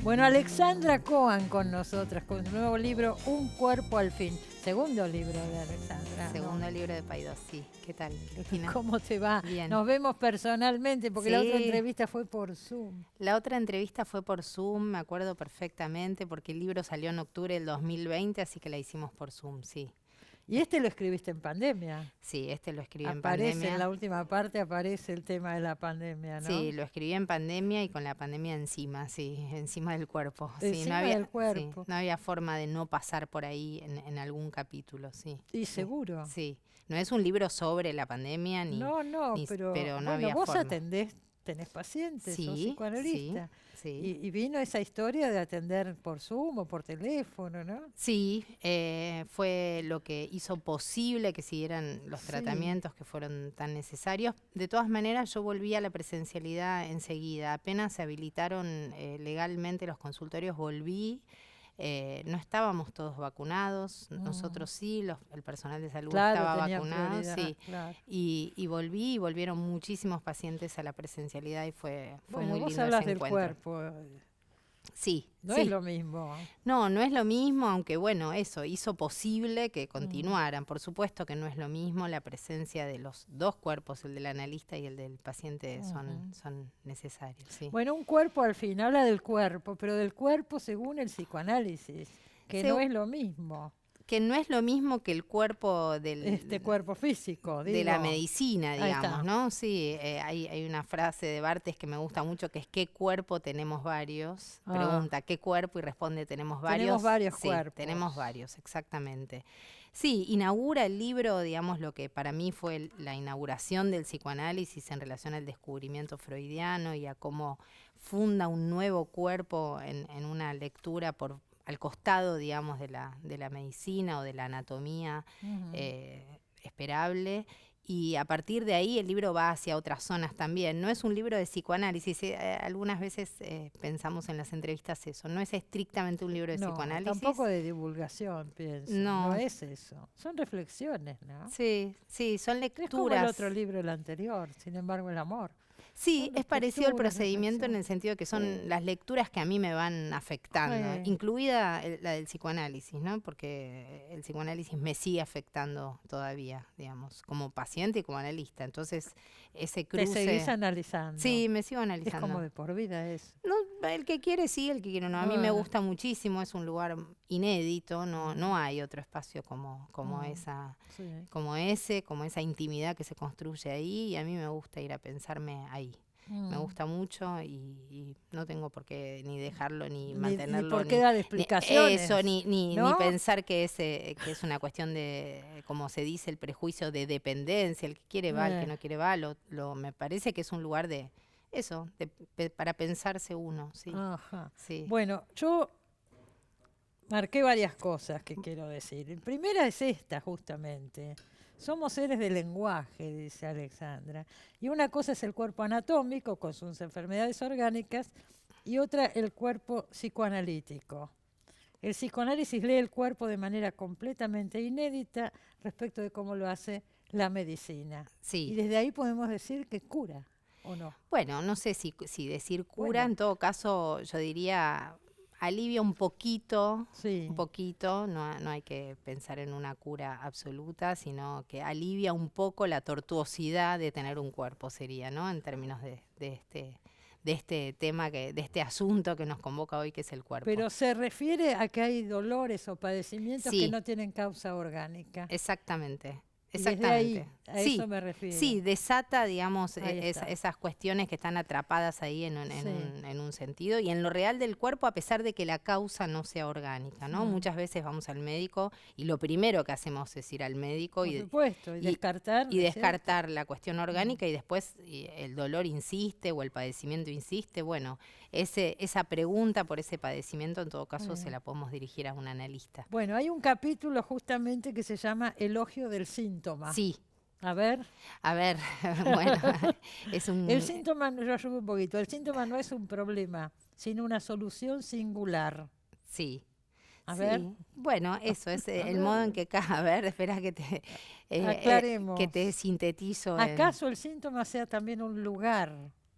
Bueno, Alexandra Cohen con nosotras, con su nuevo libro, Un cuerpo al fin. Segundo libro de Alexandra. Segundo libro de Paidós, sí. ¿Qué tal, Cristina? ¿Cómo te va? Bien. Nos vemos personalmente, porque Sí. la otra entrevista fue por Zoom. La otra entrevista fue por Zoom, me acuerdo perfectamente, porque el libro salió en octubre del 2020, así que la hicimos por Zoom, sí. Y este lo escribiste en pandemia. Sí, este lo escribí en Aparece, pandemia. en la última parte aparece el tema de la pandemia, ¿no? Sí, lo escribí en pandemia y con la pandemia encima, sí, encima del cuerpo. Sí, Encima del cuerpo. Sí, no había forma de no pasar por ahí en algún capítulo, sí. Y Sí, seguro. Sí, no es un libro sobre la pandemia ni... No, pero no bueno, había vos forma. atendés, tenés pacientes, sos Sí, psicoanalista. sí. Y vino esa historia de atender por Zoom o por teléfono, ¿no? Sí, fue lo que hizo posible que siguieran los Sí. tratamientos que fueron tan necesarios. De todas maneras, yo volví a la presencialidad enseguida. Apenas se habilitaron legalmente los consultorios, volví. No estábamos todos vacunados, nosotros sí, el personal de salud Claro, estaba tenían vacunado, prioridad, sí. claro. Y volví y volvieron muchísimos pacientes a la presencialidad y fue Bueno, muy vos lindo hablas ese del encuentro. cuerpo, Sí, no sí. es lo mismo. No es lo mismo, aunque bueno, eso hizo posible que continuaran. Por supuesto que no es lo mismo, la presencia de los dos cuerpos, el del analista y el del paciente, son necesarios. Sí. Bueno, un cuerpo al fin, habla del cuerpo, pero del cuerpo según el psicoanálisis, que no es lo mismo. Que no es lo mismo que el cuerpo del... cuerpo físico, de la medicina, Ahí está. digamos, ¿no? Sí, hay una frase de Barthes que me gusta mucho, que es ¿qué cuerpo tenemos varios? Pregunta, ¿qué cuerpo? Y responde, ¿tenemos varios? Tenemos varios sí, cuerpos. Tenemos varios, exactamente. Sí, inaugura el libro, digamos, lo que para mí fue la inauguración del psicoanálisis en relación al descubrimiento freudiano y a cómo funda un nuevo cuerpo en una lectura al costado, digamos, de la medicina o de la anatomía esperable. Y a partir de ahí el libro va hacia otras zonas también. No es un libro de psicoanálisis. Algunas veces pensamos en las entrevistas eso. No es estrictamente un libro de psicoanálisis. Tampoco de divulgación, pienso. No es eso. Son reflexiones, ¿no? Sí, son lecturas. Es como el otro libro, el anterior, sin embargo, el amor. Sí, es parecido al procedimiento en el sentido que son las lecturas que a mí me van afectando, incluida la del psicoanálisis, ¿no? Porque el psicoanálisis me sigue afectando todavía, digamos, como paciente y como analista. Entonces, ese cruce... ¿Te seguís analizando? Sí, me sigo analizando. Es como de por vida eso. No, el que quiere sí, el que quiere no. A mí me gusta muchísimo, es un lugar inédito, no hay otro espacio como esa intimidad que se construye ahí, y a mí me gusta ir a pensarme ahí. Me gusta mucho y no tengo por qué ni dejarlo ni mantenerlo. Ni por qué dar explicaciones. Ni pensar que es una cuestión de, como se dice, el prejuicio de dependencia. El que quiere va, el que no quiere va. Me parece que es un lugar de eso, para pensarse uno. Sí. Ajá. Sí. Bueno, yo marqué varias cosas que quiero decir. La primera es esta, justamente. Somos seres de lenguaje, dice Alexandra. Y una cosa es el cuerpo anatómico, con sus enfermedades orgánicas, y otra el cuerpo psicoanalítico. El psicoanálisis lee el cuerpo de manera completamente inédita respecto de cómo lo hace la medicina. Sí. Y desde ahí podemos decir que cura, ¿o no? Bueno, no sé si decir cura, en todo caso yo diría... alivia un poquito, no hay que pensar en una cura absoluta, sino que alivia un poco la tortuosidad de tener un cuerpo, sería, ¿no? En términos de este tema, de este asunto que nos convoca hoy, que es el cuerpo. Pero se refiere a que hay dolores o padecimientos que no tienen causa orgánica. Exactamente. Exactamente. A eso me refiero. Sí, desata, digamos, esas cuestiones que están atrapadas ahí en un sentido. Y en lo real del cuerpo, a pesar de que la causa no sea orgánica, ¿no? Muchas veces vamos al médico y lo primero que hacemos es ir al médico y descartar la cuestión orgánica, y después el dolor insiste o el padecimiento insiste. Bueno, esa pregunta por ese padecimiento, en todo caso, se la podemos dirigir a un analista. Bueno, hay un capítulo justamente que se llama Elogio del síntoma. Sí. A ver, bueno, es un... El síntoma, yo ayudo un poquito, el síntoma no es un problema, sino una solución singular. Sí. A ver. Bueno, eso es el modo en que a ver, espera que te aclaremos. Que te sintetizo. ¿Acaso el síntoma sea también un lugar?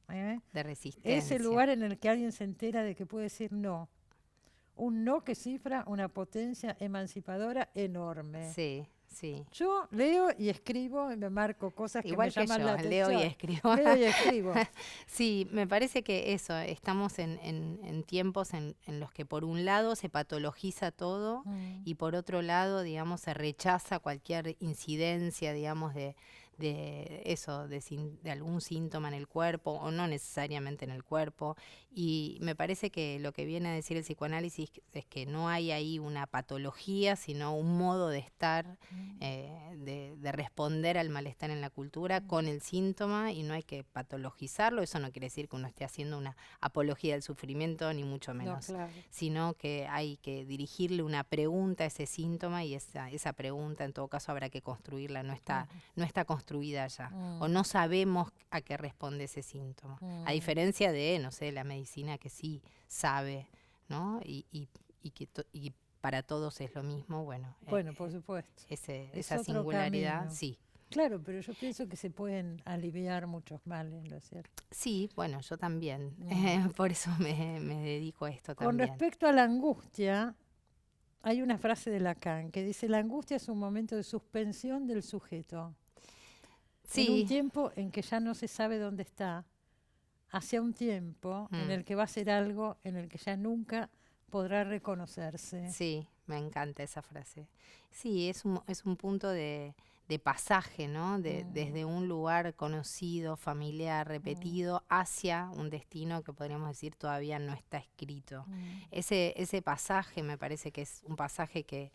De resistencia. Es el lugar en el que alguien se entera de que puede decir no. Un no que cifra una potencia emancipadora enorme. Sí, sí. Yo leo y escribo y me marco cosas Igual que me llaman la atención. leo y escribo. Leo y escribo. Sí, me parece que eso, estamos en tiempos en los que por un lado se patologiza todo y por otro lado, digamos, se rechaza cualquier incidencia, digamos, de algún síntoma en el cuerpo o no necesariamente en el cuerpo. Y me parece que lo que viene a decir el psicoanálisis es que no hay ahí una patología, sino un modo de estar, de responder al malestar en la cultura con el síntoma, y no hay que patologizarlo. Eso no quiere decir que uno esté haciendo una apología del sufrimiento, ni mucho menos, No, claro. sino que hay que dirigirle una pregunta a ese síntoma, y esa pregunta en todo caso habrá que construirla, no está construida ya, o no sabemos a qué responde ese síntoma, a diferencia de, no sé, la medicina que sí sabe, ¿no? Y para todos es lo mismo, bueno, por supuesto. Esa singularidad, camino. Sí. Claro, pero yo pienso que se pueden aliviar muchos males, ¿no es cierto? Sí, bueno, yo también, por eso me dedico a esto también. Con respecto a la angustia, hay una frase de Lacan que dice: la angustia es un momento de suspensión del sujeto. Sí. En un tiempo en que ya no se sabe dónde está, hacia un tiempo en el que va a ser algo en el que ya nunca podrá reconocerse. Sí, me encanta esa frase. Sí, es un punto de pasaje, ¿no? Desde un lugar conocido, familiar, repetido, hacia un destino que podríamos decir todavía no está escrito. Ese pasaje me parece que es un pasaje que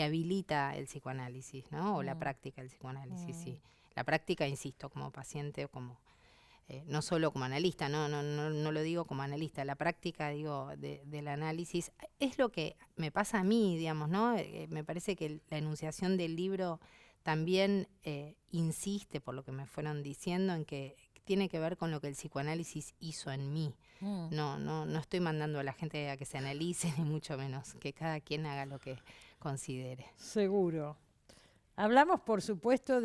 habilita el psicoanálisis, ¿no? O la práctica del psicoanálisis, sí. La práctica, insisto, como paciente, como no solo como analista, no lo digo como analista, la práctica, digo, del análisis, es lo que me pasa a mí, digamos, ¿no? Me parece que la enunciación del libro también insiste, por lo que me fueron diciendo, en que tiene que ver con lo que el psicoanálisis hizo en mí. No estoy mandando a la gente a que se analice, ni mucho menos, que cada quien haga lo que considere. Seguro. Hablamos, por supuesto,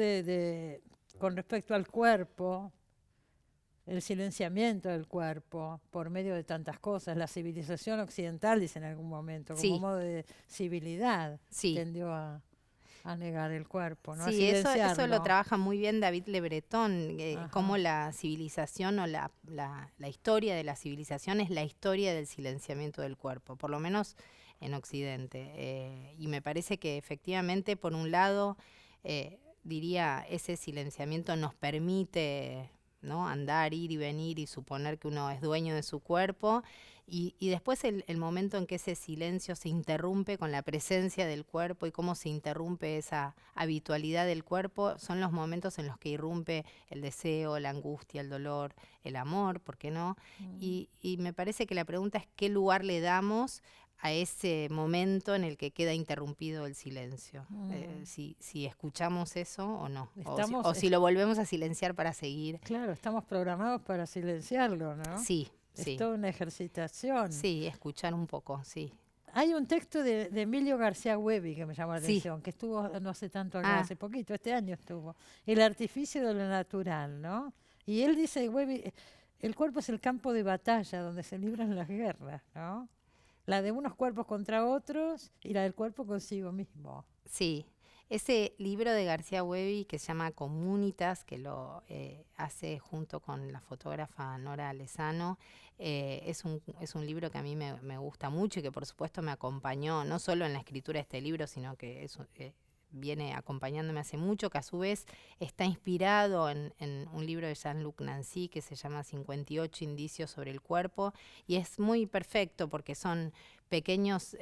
con respecto al cuerpo, el silenciamiento del cuerpo por medio de tantas cosas. La civilización occidental, dice en algún momento, como modo de civilidad, tendió a negar el cuerpo, ¿no? Sí, eso lo trabaja muy bien David Le Breton, cómo la civilización o la historia de la civilización es la historia del silenciamiento del cuerpo, por lo menos en Occidente. Y me parece que efectivamente, por un lado, diría, ese silenciamiento nos permite, ¿no?, andar, ir y venir y suponer que uno es dueño de su cuerpo, y después el momento en que ese silencio se interrumpe con la presencia del cuerpo y cómo se interrumpe esa habitualidad del cuerpo, son los momentos en los que irrumpe el deseo, la angustia, el dolor, el amor, ¿por qué no? Y me parece que la pregunta es qué lugar le damos a ese momento en el que queda interrumpido el silencio. Si escuchamos eso o no, o si lo volvemos a silenciar para seguir. Claro, estamos programados para silenciarlo, ¿no? Sí. Es toda una ejercitación. Sí, escuchar un poco, sí. Hay un texto de Emilio García Huevi que me llamó la atención, que estuvo no hace tanto acá, hace poquito, este año estuvo. El artificio de lo natural, ¿no? Y él dice, Huevi, el cuerpo es el campo de batalla donde se libran las guerras, ¿no? La de unos cuerpos contra otros y la del cuerpo consigo mismo. Sí. Ese libro de García Huevi que se llama Comunitas, que lo hace junto con la fotógrafa Nora Lezano, es un libro que a mí me gusta mucho y que por supuesto me acompañó no solo en la escritura de este libro, sino que viene acompañándome hace mucho, que a su vez está inspirado en un libro de Jean-Luc Nancy que se llama 58 indicios sobre el cuerpo, y es muy perfecto porque son pequeños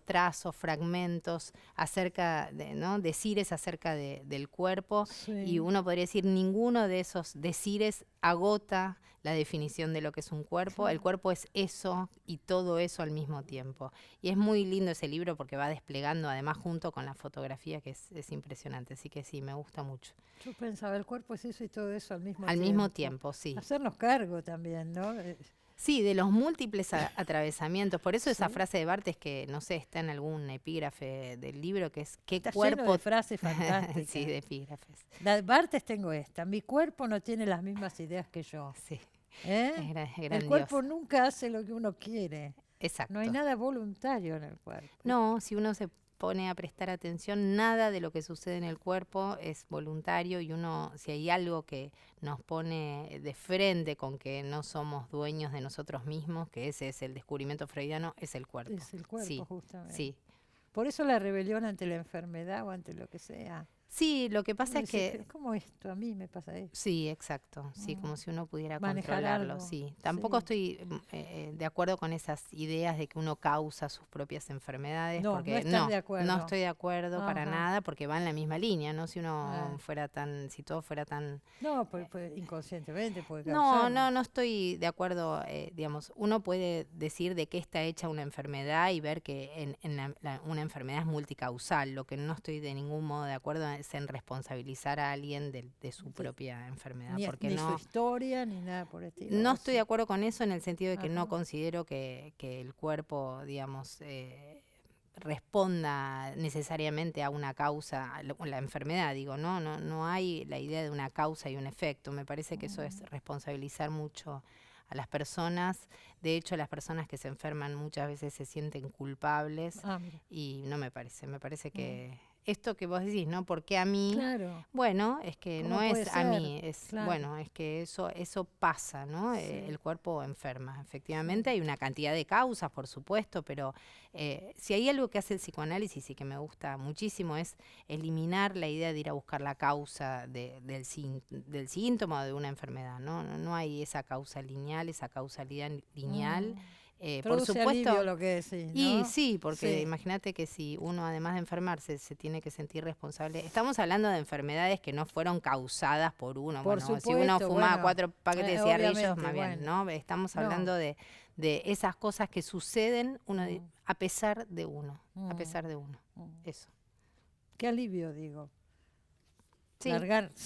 trazos, fragmentos acerca de, ¿no?, decires acerca del cuerpo, y uno podría decir ninguno de esos decires agota la definición de lo que es un cuerpo. El cuerpo es eso y todo eso al mismo tiempo. Y es muy lindo ese libro porque va desplegando, además junto con la fotografía, que es impresionante. Así que sí, me gusta mucho. Yo pensaba, el cuerpo es eso y todo eso al mismo tiempo. Al mismo tiempo, sí. Hacernos cargo también, ¿no? Sí, de los múltiples atravesamientos. Por eso esa frase de Barthes, que no sé, está en algún epígrafe del libro, que es ¿qué está cuerpo? Lleno de frases fantásticas. Sí, de epígrafes. La de Barthes tengo esta: mi cuerpo no tiene las mismas ideas que yo. Sí. ¿Eh? El cuerpo nunca hace lo que uno quiere. Exacto. No hay nada voluntario en el cuerpo. No, si uno se pone a prestar atención, nada de lo que sucede en el cuerpo es voluntario, y uno, si hay algo que nos pone de frente con que no somos dueños de nosotros mismos, que ese es el descubrimiento freudiano, es el cuerpo. Es el cuerpo, sí, justamente. Sí. Por eso la rebelión ante la enfermedad o ante lo que sea. Sí, lo que pasa es que... ¿Cómo esto? A mí me pasa esto. Sí, exacto. Sí, como si uno pudiera manejar controlarlo. algo. Sí. Tampoco estoy de acuerdo con esas ideas de que uno causa sus propias enfermedades. No, porque no de acuerdo. No estoy de acuerdo para nada, porque va en la misma línea, ¿no? Si uno fuera tan, si todo fuera tan... No, pues inconscientemente puede causarlo. No estoy de acuerdo. Digamos, uno puede decir de qué está hecha una enfermedad y ver que una enfermedad es multicausal. Lo que no estoy de ningún modo de acuerdo es en responsabilizar a alguien de su propia enfermedad. Ni su historia, ni nada por el estilo. No estoy de acuerdo con eso, en el sentido de que no considero que el cuerpo, digamos, responda necesariamente a una causa, la enfermedad, digo, no hay la idea de una causa y un efecto. Me parece que eso es responsabilizar mucho a las personas. De hecho, las personas que se enferman muchas veces se sienten culpables y no me parece que esto que vos decís, ¿no? ¿Por qué a mí? Claro. Bueno, es que no es a mí, es claro. es que eso pasa, ¿no? Sí. El cuerpo enferma. Efectivamente hay una cantidad de causas, por supuesto, pero si hay algo que hace el psicoanálisis y que me gusta muchísimo es eliminar la idea de ir a buscar la causa del síntoma o de una enfermedad, ¿no? No hay esa causa lineal, esa causalidad lineal. Por supuesto, lo que decís, ¿no? Y sí, porque imagínate que si uno, además de enfermarse, se tiene que sentir responsable. Estamos hablando de enfermedades que no fueron causadas por uno. Por supuesto, si uno fumaba 4 paquetes de cigarrillos, más bien, ¿no? Estamos hablando de esas cosas que suceden a pesar de uno. A pesar de uno. Eso. Qué alivio, digo. Sí,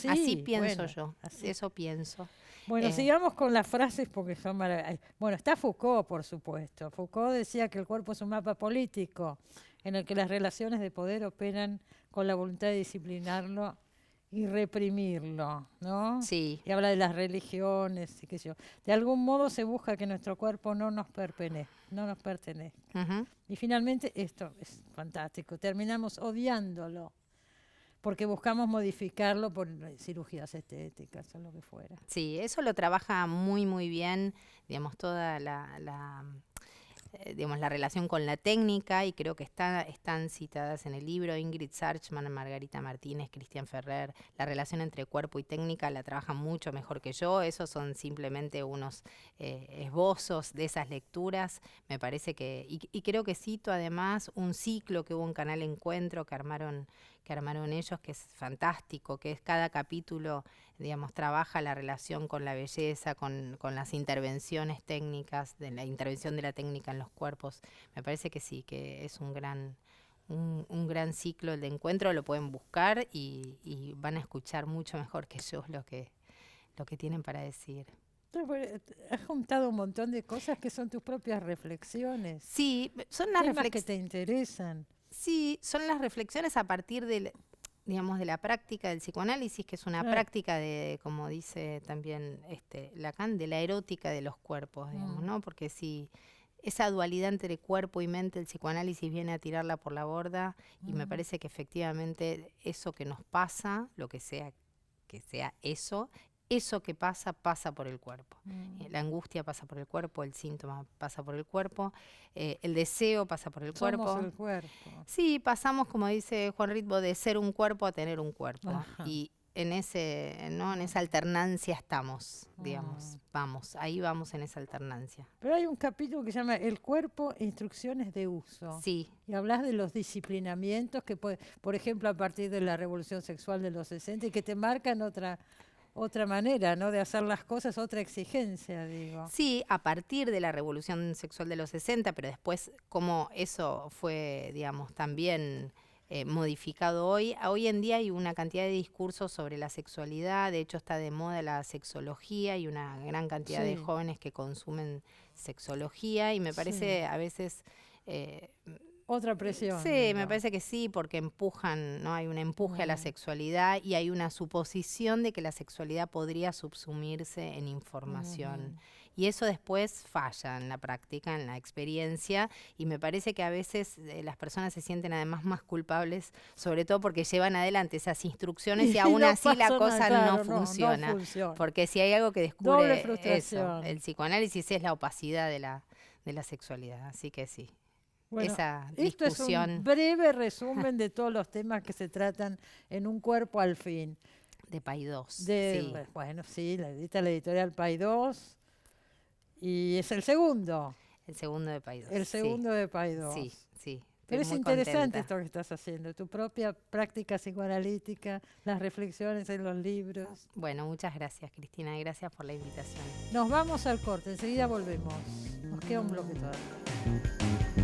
así pienso yo. Eso pienso. Bueno, sigamos con las frases porque son maravillosas. Bueno, está Foucault, por supuesto. Foucault decía que el cuerpo es un mapa político en el que las relaciones de poder operan con la voluntad de disciplinarlo y reprimirlo, ¿no? Sí. Y habla de las religiones y qué sé yo. De algún modo se busca que nuestro cuerpo no nos pertenezca. Uh-huh. Y finalmente, esto es fantástico, terminamos odiándolo, porque buscamos modificarlo por cirugías estéticas o lo que fuera. Sí, eso lo trabaja muy, muy bien, digamos, toda digamos, la relación con la técnica, y creo que están citadas en el libro. Ingrid Sarchman, Margarita Martínez, Cristian Ferrer. La relación entre cuerpo y técnica la trabajan mucho mejor que yo. Esos son simplemente unos esbozos de esas lecturas. Me parece que, y creo que cito además un ciclo que hubo en Canal Encuentro que armaron ellos, que es fantástico, que es cada capítulo, digamos, trabaja la relación con la belleza, con las intervenciones técnicas, de la intervención de la técnica en los cuerpos. Me parece que sí, que es un gran ciclo el de Encuentro. Lo pueden buscar y van a escuchar mucho mejor que yo lo que tienen para decir. Has juntado un montón de cosas que son tus propias reflexiones. Sí, son las reflexiones que te interesan. Sí, son las reflexiones a partir digamos, de la práctica del psicoanálisis, que es una práctica de, como dice también Lacan, de la erótica de los cuerpos, digamos, ¿no? Porque si esa dualidad entre cuerpo y mente, el psicoanálisis viene a tirarla por la borda, y me parece que efectivamente eso que nos pasa, lo que sea eso que pasa por el cuerpo. La angustia pasa por el cuerpo, el síntoma pasa por el cuerpo, el deseo pasa por el cuerpo. Somos el cuerpo. Sí, pasamos, como dice Juan Ritbo, de ser un cuerpo a tener un cuerpo. Ajá. Y en esa alternancia estamos, digamos, ahí vamos en esa alternancia. Pero hay un capítulo que se llama El cuerpo e instrucciones de uso. Sí. Y hablas de los disciplinamientos que, por ejemplo, a partir de la revolución sexual de los 60, y que te marcan otra manera, ¿no?, de hacer las cosas, otra exigencia, digo. Sí, a partir de la revolución sexual de los 60, pero después como eso fue, digamos, también modificado hoy. Hoy en día hay una cantidad de discursos sobre la sexualidad. De hecho, está de moda la sexología y una gran cantidad de jóvenes que consumen sexología, y me parece a veces otra presión. Sí, me parece que sí, porque empujan, ¿no? Hay un empuje a la sexualidad y hay una suposición de que la sexualidad podría subsumirse en información. Y eso después falla en la práctica, en la experiencia, y me parece que a veces las personas se sienten además más culpables, sobre todo porque llevan adelante esas instrucciones y aún así la cosa no funciona. Porque si hay algo que descubre eso, el psicoanálisis es la opacidad de la sexualidad, así que sí. Bueno, esa esto discusión. es un breve resumen de todos los temas que se tratan en Un cuerpo al fin. De Paidós. Sí. Bueno, sí, la edita la editorial Paidós. Y es el segundo. El segundo de Paidós. El segundo de Paidós. Sí, sí. Pero es interesante esto que estás haciendo, tu propia práctica psicoanalítica, las reflexiones en los libros. Bueno, muchas gracias, Cristina, y gracias por la invitación. Nos vamos al corte, enseguida volvemos. Nos queda un bloque todavía.